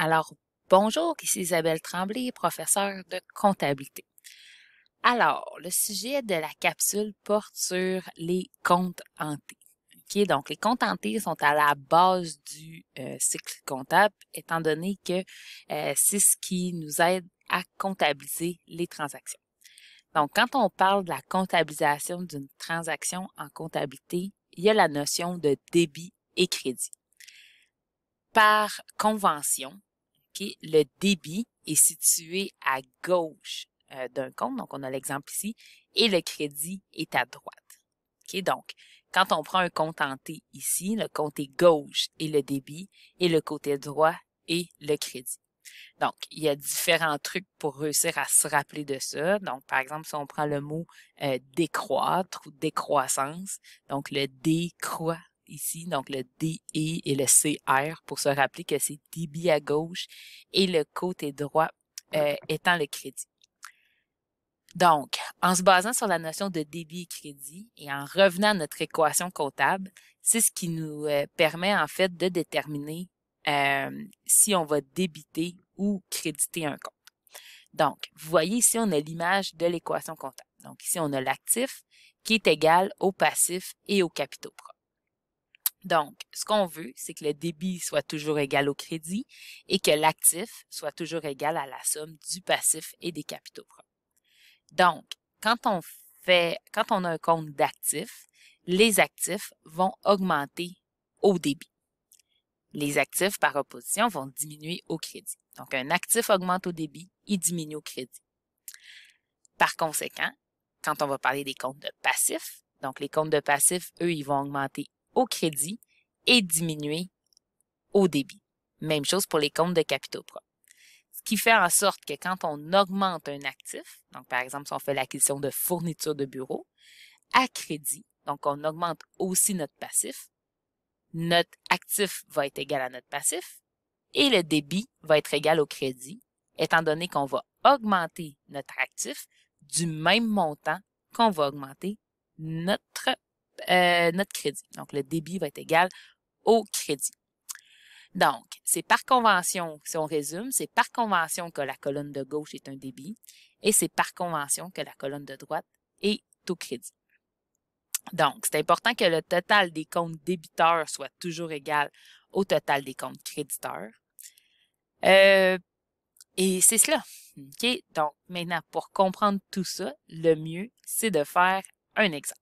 Alors, bonjour, ici Isabelle Tremblay, professeure de comptabilité. Alors, le sujet de la capsule porte sur les comptes en T. Donc, les comptes en T sont à la base du cycle comptable, étant donné que c'est ce qui nous aide à comptabiliser les transactions. Donc, quand on parle de la comptabilisation d'une transaction en comptabilité, il y a la notion de débit et crédit. Par convention, le débit est situé à gauche d'un compte, donc on a l'exemple ici, et le crédit est à droite. Donc, quand on prend un compte en T ici, le côté gauche est le débit et le côté droit est le crédit. Donc, il y a différents trucs pour réussir à se rappeler de ça. Donc, par exemple, si on prend le mot décroître ou décroissance, donc le décroît ici, donc le DE et le CR pour se rappeler que c'est débit à gauche et le côté droit étant le crédit. Donc, en se basant sur la notion de débit et crédit et en revenant à notre équation comptable, c'est ce qui nous permet en fait de déterminer si on va débiter ou créditer un compte. Donc, vous voyez ici, on a l'image de l'équation comptable. Donc, ici, on a l'actif qui est égal au passif et aux capitaux propres. Donc, ce qu'on veut, c'est que le débit soit toujours égal au crédit et que l'actif soit toujours égal à la somme du passif et des capitaux propres. Donc, quand on a un compte d'actifs, les actifs vont augmenter au débit. Les actifs, par opposition, vont diminuer au crédit. Donc, un actif augmente au débit, il diminue au crédit. Par conséquent, quand on va parler des comptes de passifs, donc les comptes de passifs, eux, ils vont augmenter au crédit et diminuer au débit. Même chose pour les comptes de capitaux propres. Ce qui fait en sorte que quand on augmente un actif, donc par exemple, si on fait l'acquisition de fournitures de bureau, à crédit, donc on augmente aussi notre passif, notre actif va être égal à notre passif et le débit va être égal au crédit, étant donné qu'on va augmenter notre actif du même montant qu'on va augmenter notre crédit. Donc, le débit va être égal au crédit. Donc, c'est par convention, si on résume, c'est par convention que la colonne de gauche est un débit et c'est par convention que la colonne de droite est au crédit. Donc, c'est important que le total des comptes débiteurs soit toujours égal au total des comptes créditeurs. Et c'est cela. OK? Donc, maintenant, pour comprendre tout ça, le mieux, c'est de faire un exemple.